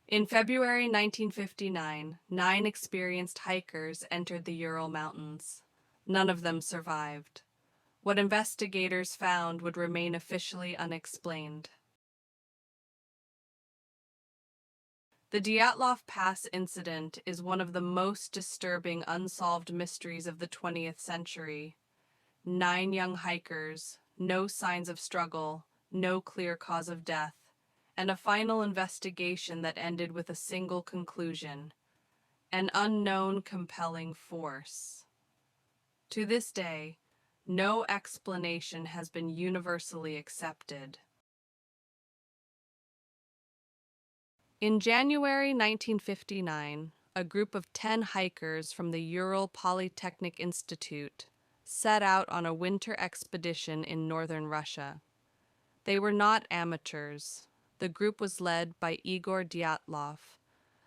In February 1959, 9 experienced hikers entered the Ural Mountains. None of them survived. What investigators found would remain officially unexplained. The Dyatlov Pass incident is one of the most disturbing unsolved mysteries of the 20th century. 9 young hikers, no signs of struggle, no clear cause of death, and a final investigation that ended with a single conclusion: an unknown compelling force. To this day, no explanation has been universally accepted. In January 1959, a group of 10 hikers from the Ural Polytechnic Institute set out on a winter expedition in northern Russia. They were not amateurs. The group was led by Igor Dyatlov,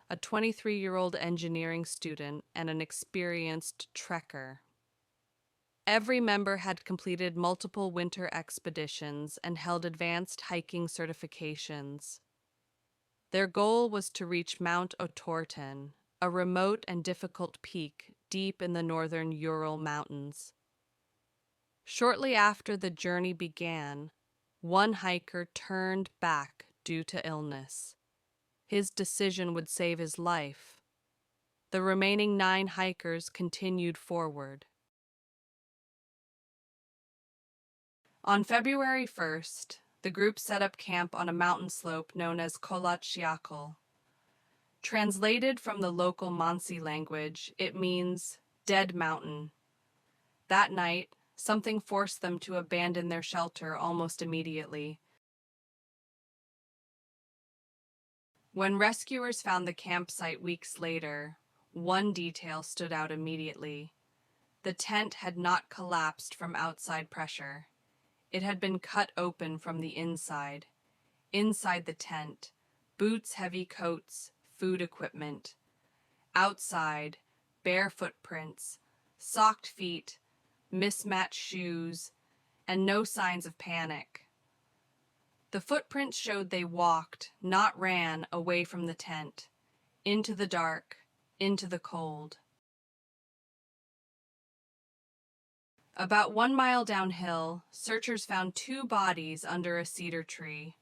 a 23-year-old engineering student and an experienced trekker. Every member had completed multiple winter expeditions and held advanced hiking certifications. Their goal was to reach Mount Otorten, a remote and difficult peak deep in the northern Ural Mountains. Shortly after the journey began, one hiker turned back due to illness. His decision would save his life. The remaining 9 hikers continued forward. On February 1st, the group set up camp on a mountain slope known as Kolachiakal. Translated from the local Mansi language, it means dead mountain. That night, something forced them to abandon their shelter almost immediately. When rescuers found the campsite weeks later, one detail stood out immediately. The tent had not collapsed from outside pressure. It had been cut open from the inside. Inside the tent, boots, heavy coats, food equipment. Outside, bare footprints, socked feet, mismatched shoes, and no signs of panic. The footprints showed they walked, not ran, away from the tent, into the dark, into the cold. About 1 mile downhill, searchers found 2 bodies under a cedar tree.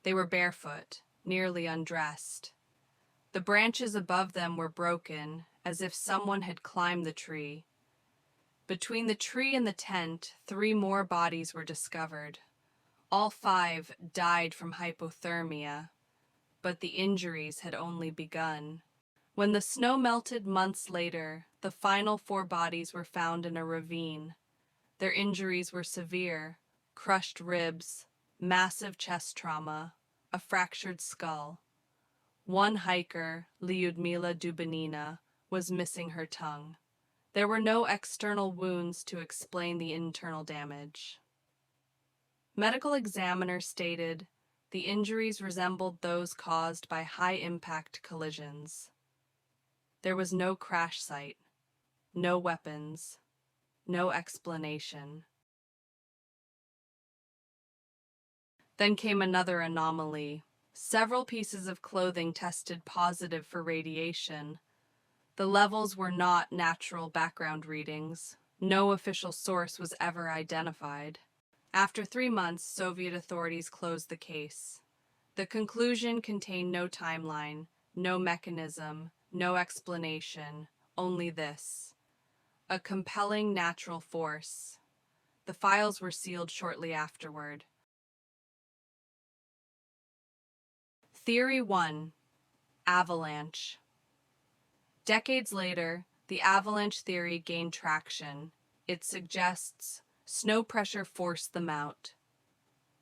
They were barefoot, nearly undressed. The branches above them were broken, as if someone had climbed the tree. Between the tree and the tent, 3 more bodies were discovered. All 5 died from hypothermia, but the injuries had only begun. When the snow melted months later, the final 4 bodies were found in a ravine. Their injuries were severe: crushed ribs, massive chest trauma, a fractured skull. One hiker, Lyudmila Dubinina, was missing her tongue. There were no external wounds to explain the internal damage. Medical examiner stated the injuries resembled those caused by high-impact collisions. There was no crash site, no weapons, no explanation. Then came another anomaly. Several pieces of clothing tested positive for radiation. The levels were not natural background readings. No official source was ever identified. After 3 months, Soviet authorities closed the case. The conclusion contained no timeline, no mechanism, no explanation, only this: a compelling natural force. The files were sealed shortly afterward. Theory 1: Avalanche. Decades later, the avalanche theory gained traction. It suggests snow pressure forced them out.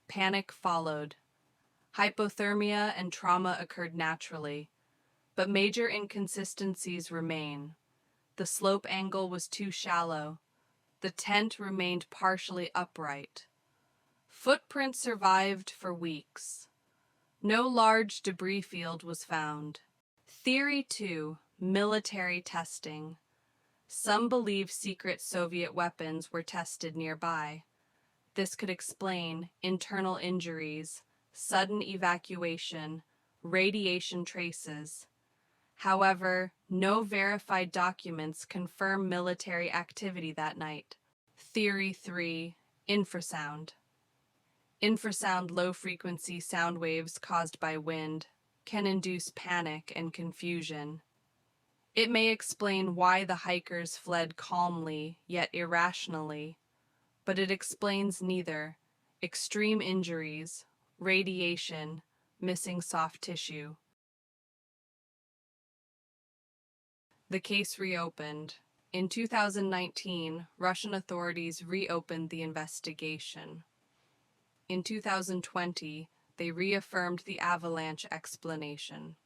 Panic followed. Hypothermia and trauma occurred naturally, but major inconsistencies remain. The slope angle was too shallow. The tent remained partially upright. Footprints survived for weeks. No large debris field was found. Theory 2: Military testing. Some believe secret Soviet weapons were tested nearby. This could explain internal injuries, sudden evacuation, radiation traces. However, no verified documents confirm military activity that night. Theory 3. Infrasound. Infrasound low-frequency sound waves caused by wind can induce panic and confusion. It may explain why the hikers fled calmly yet irrationally, but it explains neither extreme injuries, radiation, missing soft tissue. The case reopened. In 2019, Russian authorities reopened the investigation. In 2020, they reaffirmed the avalanche explanation.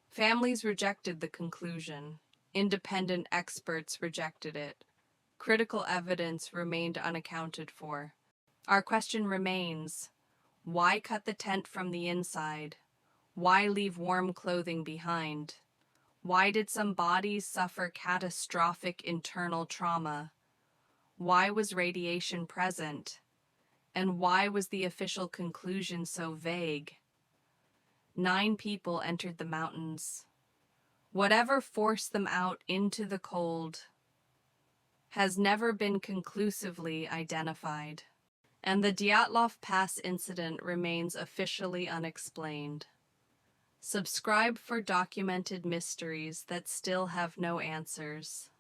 Families rejected the conclusion. Independent experts rejected it. Critical evidence remained unaccounted for. Our question remains: why cut the tent from the inside? Why leave warm clothing behind? Why did some bodies suffer catastrophic internal trauma? Why was radiation present? And why was the official conclusion so vague? 9 people entered the mountains. Whatever forced them out into the cold has never been conclusively identified, and the Dyatlov Pass incident remains officially unexplained. Subscribe for documented mysteries that still have no answers.